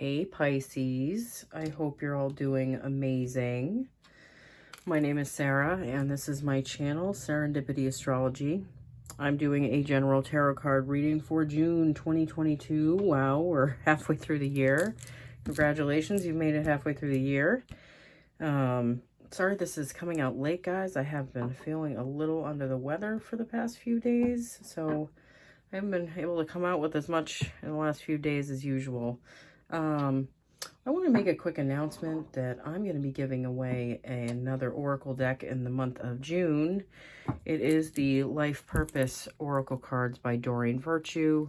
Hey Pisces, I hope you're all doing amazing. My name is Sarah and this is my channel, Serendipity Astrology. I'm doing a general tarot card reading for June 2022. Wow, we're halfway through the year. Congratulations, you've made it halfway through the year. Sorry this is coming out late, guys. I have been feeling a little under the weather for the past few days, so I haven't been able to come out with as much in the last few days as usual. I want to make a quick announcement that I'm going to be giving away another Oracle deck in the month of June. It is the Life Purpose Oracle cards by Doreen Virtue.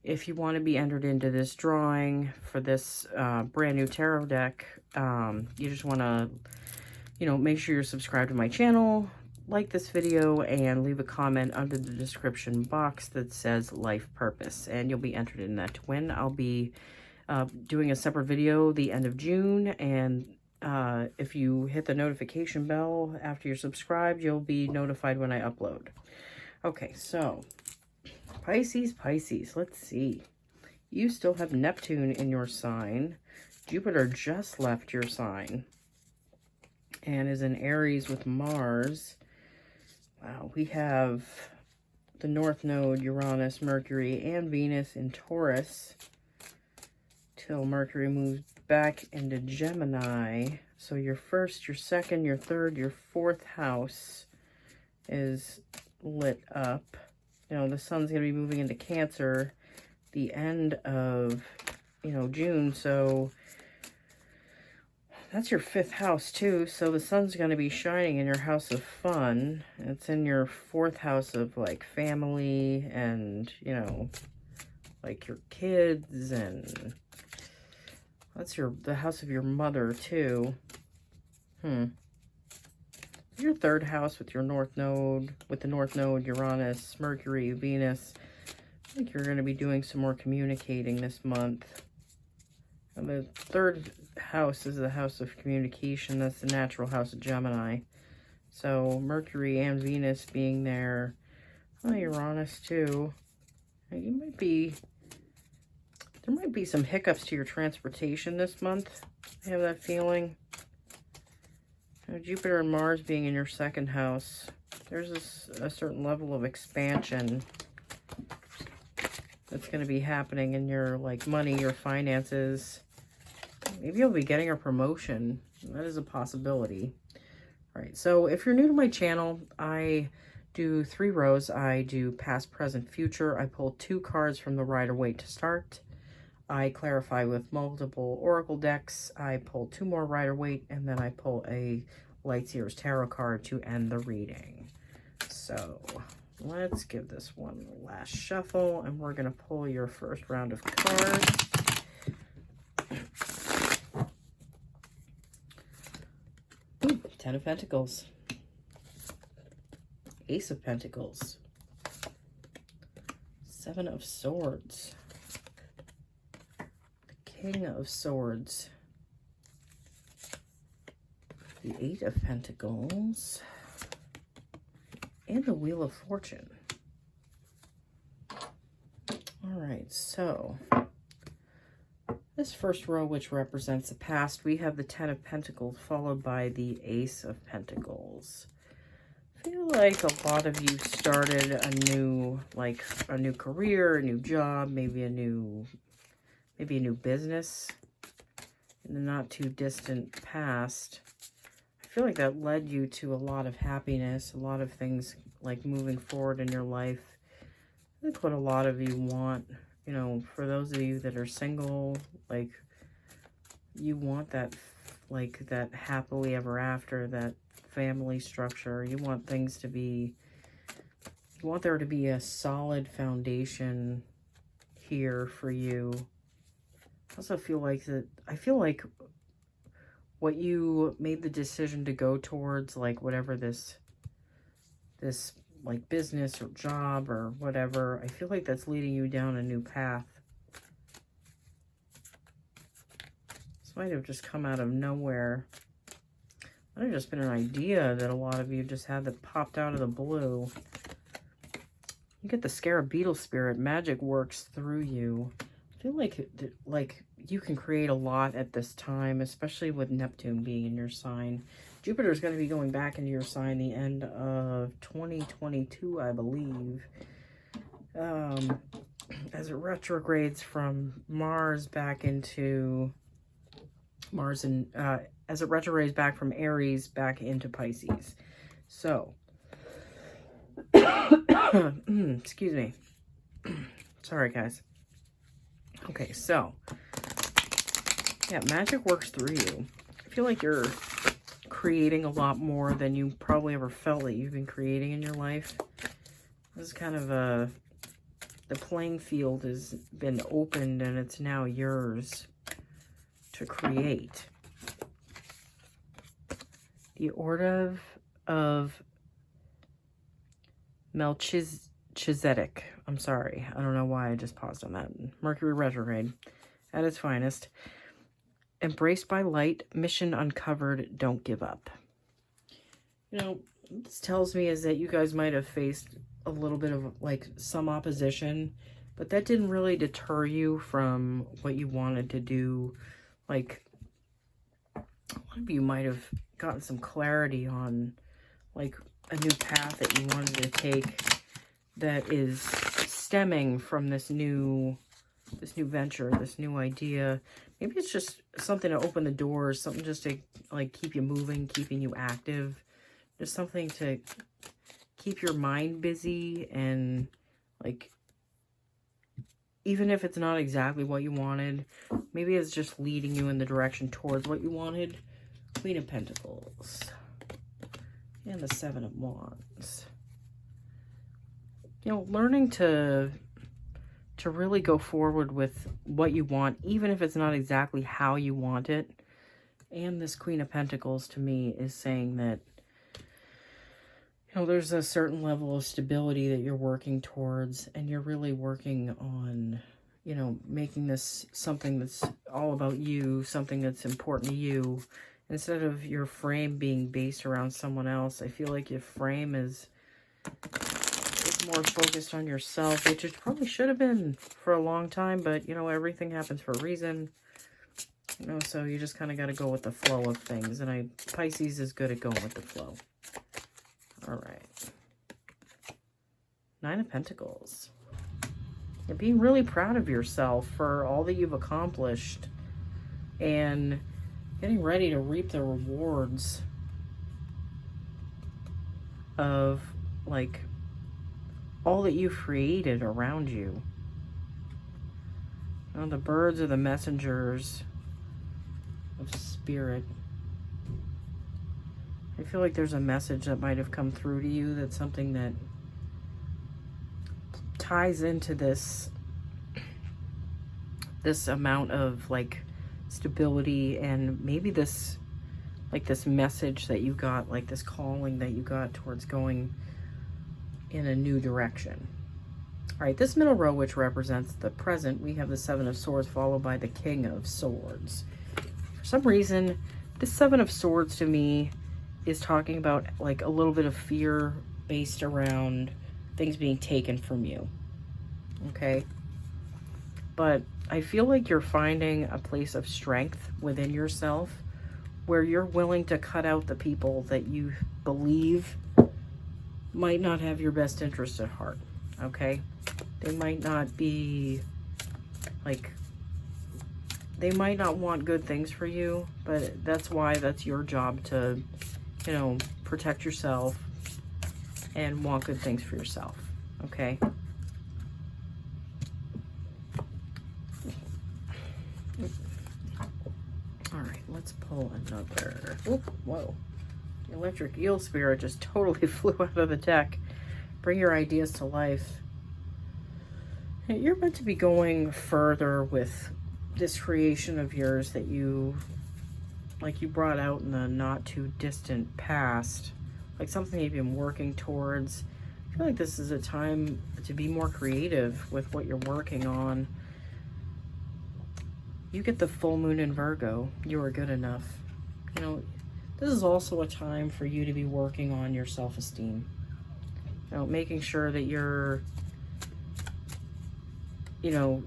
If you want to be entered into this drawing for this brand new tarot deck, you just want to, make sure you're subscribed to my channel, like this video, and leave a comment under the description box that says Life Purpose, and you'll be entered in that to win. I'll be doing a separate video the end of June, and if you hit the notification bell after you're subscribed, you'll be notified when I upload. Okay, so Pisces, let's see. You still have Neptune in your sign. Jupiter just left your sign and is in Aries with Mars. Wow, we have the North Node, Uranus, Mercury, and Venus in Taurus till Mercury moves back into Gemini. So your first, your second, your third, your fourth house is lit up. The sun's going to be moving into Cancer the end of, June. So that's your fifth house too. So the sun's going to be shining in your house of fun. It's in your fourth house of like family and, like your kids, and that's the house of your mother too. Your third house with your North Node, Uranus, Mercury, Venus. I think you're going to be doing some more communicating this month. And the third house is the house of communication. That's the natural house of Gemini. So Mercury and Venus being there. Oh, Uranus too. There might be some hiccups to your transportation this month. I have that feeling. Jupiter and Mars being in your second house. There's a certain level of expansion that's going to be happening in your money, your finances. Maybe you'll be getting a promotion. That is a possibility. All right, so if you're new to my channel, I do 3 rows. I do past, present, future. I pull 2 cards from the Rider-Waite to start. I clarify with multiple Oracle decks. I pull 2 more Rider-Waite, and then I pull a Lightseer's Tarot card to end the reading. So let's give this one last shuffle, and we're going to pull your first round of cards. Ooh, 10 of Pentacles. Ace of Pentacles. 7 of Swords. King of Swords, the 8 of Pentacles, and the Wheel of Fortune. All right, so this first row, which represents the past, we have the 10 of Pentacles followed by the Ace of Pentacles. I feel like a lot of you started a new career, a new job, maybe a new business in the not too distant past. I feel like that led you to a lot of happiness, a lot of things like moving forward in your life. I think what a lot of you want, for those of you that are single, you want that, that happily ever after, that family structure. You want things to be, you want there to be a solid foundation here for you. I also feel like what you made the decision to go towards, whatever this business or job or whatever, I feel like that's leading you down a new path. This might have just come out of nowhere. Might have just been an idea that a lot of you just had that popped out of the blue. You get the Scarab Beetle spirit. Magic works through you. I feel like you can create a lot at this time, especially with Neptune being in your sign. Jupiter is going to be going back into your sign the end of 2022, I believe. As it retrogrades from Mars back into Mars and as it retrogrades back from Aries back into Pisces. So, excuse me. Sorry, guys. Okay, so, yeah, magic works through you. I feel like you're creating a lot more than you probably ever felt that you've been creating in your life. This is kind of the playing field has been opened and it's now yours to create. The Order of Melchizedek. I'm sorry. I don't know why I just paused on that. Mercury retrograde at its finest. Embraced by light, mission uncovered, don't give up. You know, what this tells me is that you guys might have faced a little bit of like some opposition, but that didn't really deter you from what you wanted to do. Like, one of you might have gotten some clarity on like a new path that you wanted to take that is stemming from this new venture, this new idea. Maybe it's just something to open the doors, something just to like keep you moving, keeping you active, just something to keep your mind busy, and like, even if it's not exactly what you wanted, maybe it's just leading you in the direction towards what you wanted. Queen of Pentacles and the Seven of Wands. You know, learning to really go forward with what you want, even if it's not exactly how you want it. And this Queen of Pentacles to me is saying that, you know, there's a certain level of stability that you're working towards, and you're really working on, you know, making this something that's all about you, something that's important to you, instead of your frame being based around someone else. I feel like your frame is more focused on yourself, which it probably should have been for a long time, but, you know, everything happens for a reason. You know, so you just kind of got to go with the flow of things, and Pisces is good at going with the flow. All right. Nine of Pentacles. You're being really proud of yourself for all that you've accomplished and getting ready to reap the rewards of, like, all that you've created around you. You know, the birds are the messengers of spirit. I feel like there's a message that might have come through to you, that's something that ties into this amount of like stability, and maybe this message that you got, like this calling that you got towards going in a new direction. All right, this middle row, which represents the present, we have the Seven of Swords followed by the King of Swords. For some reason, this Seven of Swords to me is talking about like a little bit of fear based around things being taken from you. Okay? But I feel like you're finding a place of strength within yourself where you're willing to cut out the people that you believe might not have your best interest at heart. Okay? They might not be like, they might not want good things for you, but that's why that's your job to, you know, protect yourself and want good things for yourself. Okay? All right, let's pull another. Oop, whoa. The electric eel spirit just totally flew out of the deck. Bring your ideas to life. You're meant to be going further with this creation of yours that you brought out in the not too distant past, like something you've been working towards. I feel like this is a time to be more creative with what you're working on. You get the full moon in Virgo. You are good enough. You know, this is also a time for you to be working on your self-esteem. You know, making sure that you're, you know,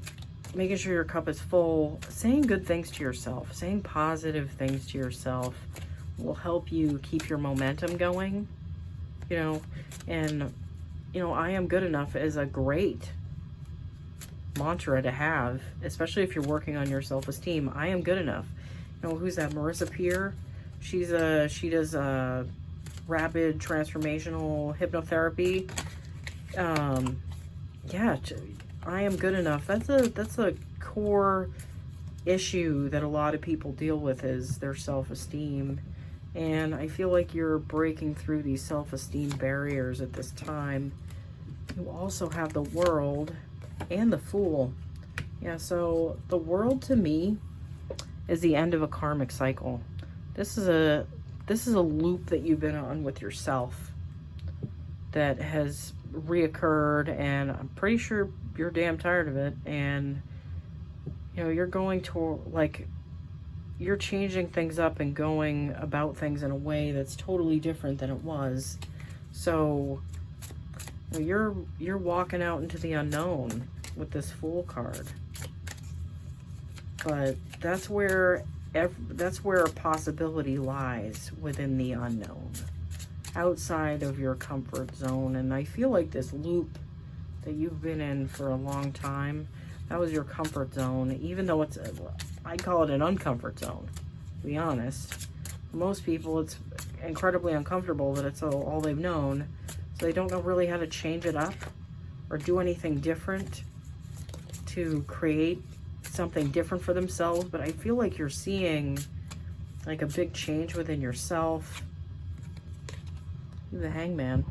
making sure your cup is full, saying good things to yourself, saying positive things to yourself will help you keep your momentum going, you know. And, you know, I am good enough is a great mantra to have, especially if you're working on your self-esteem. I am good enough. You know, who's that? Marissa Peer. She does rapid transformational hypnotherapy. Yeah, I am good enough. That's a core issue that a lot of people deal with, is their self-esteem. And I feel like you're breaking through these self-esteem barriers at this time. You also have the World and the Fool. Yeah, so the World to me is the end of a karmic cycle. This is a loop that you've been on with yourself that has reoccurred, and I'm pretty sure you're damn tired of it. And you know, you're going to, like, you're changing things up and going about things in a way that's totally different than it was. So you're walking out into the unknown with this Fool card. But that's where a possibility lies, within the unknown, outside of your comfort zone. And I feel like this loop that you've been in for a long time, that was your comfort zone, even though I call it an uncomfort zone, to be honest. For most people, it's incredibly uncomfortable, that it's all they've known, so they don't know really how to change it up or do anything different to create something different for themselves. But I feel like you're seeing like a big change within yourself. The Hangman.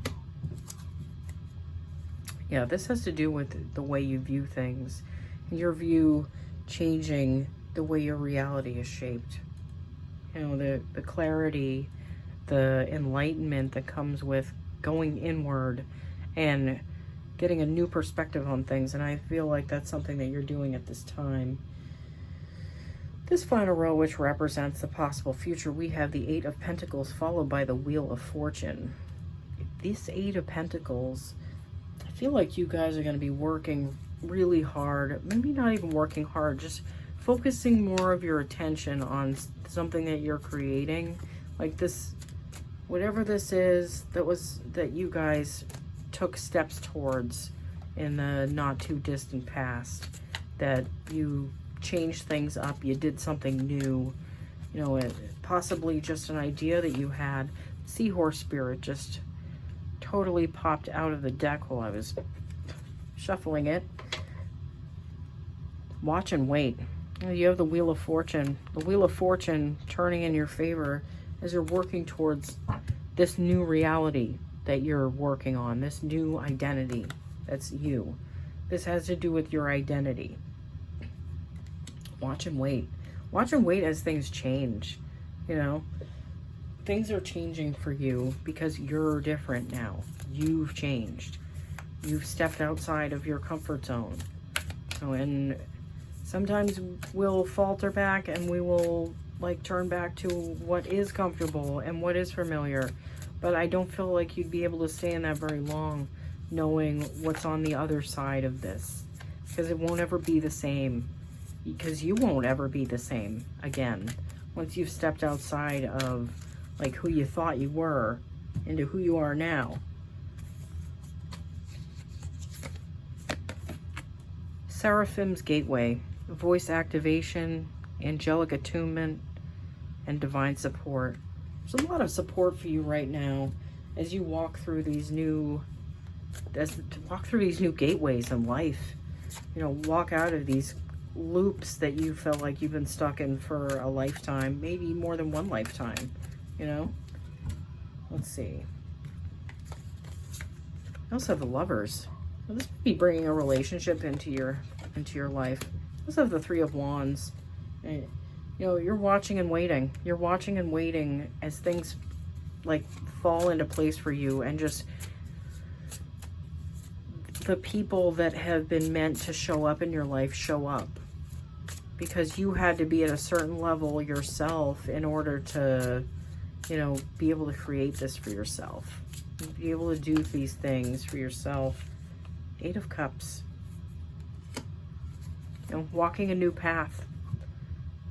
Yeah, this has to do with the way you view things, and your view changing the way your reality is shaped. You know, the clarity, the enlightenment that comes with going inward and getting a new perspective on things. And I feel like that's something that you're doing at this time. This final row, which represents the possible future, we have the Eight of Pentacles followed by the Wheel of Fortune. This Eight of Pentacles, I feel like you guys are going to be working really hard. Maybe not even working hard, just focusing more of your attention on something that you're creating. Like this, whatever this is, that you guys took steps towards in the not too distant past, that you changed things up, you did something new, you know, possibly just an idea that you had. Seahorse spirit just totally popped out of the deck while I was shuffling it. Watch and wait. You have the Wheel of Fortune. The Wheel of Fortune turning in your favor as you're working towards this new reality that you're working on, this new identity that's you. This has to do with your identity. Watch and wait. Watch and wait as things change. You know, things are changing for you because you're different now. You've changed. You've stepped outside of your comfort zone. And sometimes we'll falter back and we will like turn back to what is comfortable and what is familiar. But I don't feel like you'd be able to stay in that very long, knowing what's on the other side of this, because it won't ever be the same, because you won't ever be the same again once you've stepped outside of like who you thought you were into who you are now. Seraphim's Gateway, voice activation, angelic attunement, and divine support. There's a lot of support for you right now as you walk through these new gateways in life. You know, walk out of these loops that you felt like you've been stuck in for a lifetime, maybe more than one lifetime, you know? Let's see. I also have the Lovers. Now, this would be bringing a relationship into your life. I also have the Three of Wands. And, you know, you're watching and waiting. You're watching and waiting as things like fall into place for you, and just the people that have been meant to show up in your life show up, because you had to be at a certain level yourself in order to, you know, be able to create this for yourself, be able to do these things for yourself. Eight of Cups. You know, walking a new path.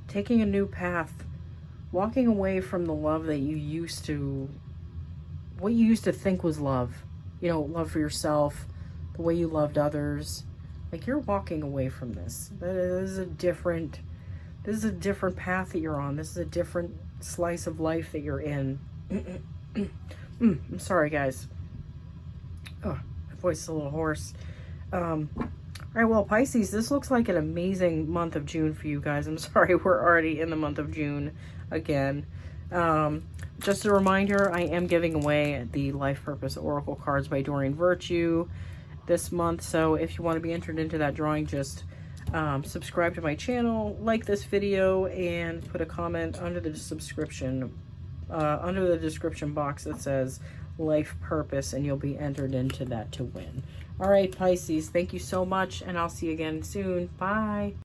Taking a new path. Walking away from the love that you used to, what you used to think was love. You know, love for yourself, the way you loved others. Like, you're walking away from this. This is a different path that you're on. This is a different slice of life that you're in. I'm sorry, guys. Oh, my voice is a little hoarse. All right, well, Pisces, this looks like an amazing month of June for you guys. I'm sorry, we're already in the month of June again. Just a reminder, I am giving away the Life Purpose Oracle cards by Doreen Virtue this month. So if you want to be entered into that drawing, just subscribe to my channel, like this video, and put a comment under the description box that says Life Purpose, and you'll be entered into that to win. All right, Pisces, thank you so much, and I'll see you again soon. Bye.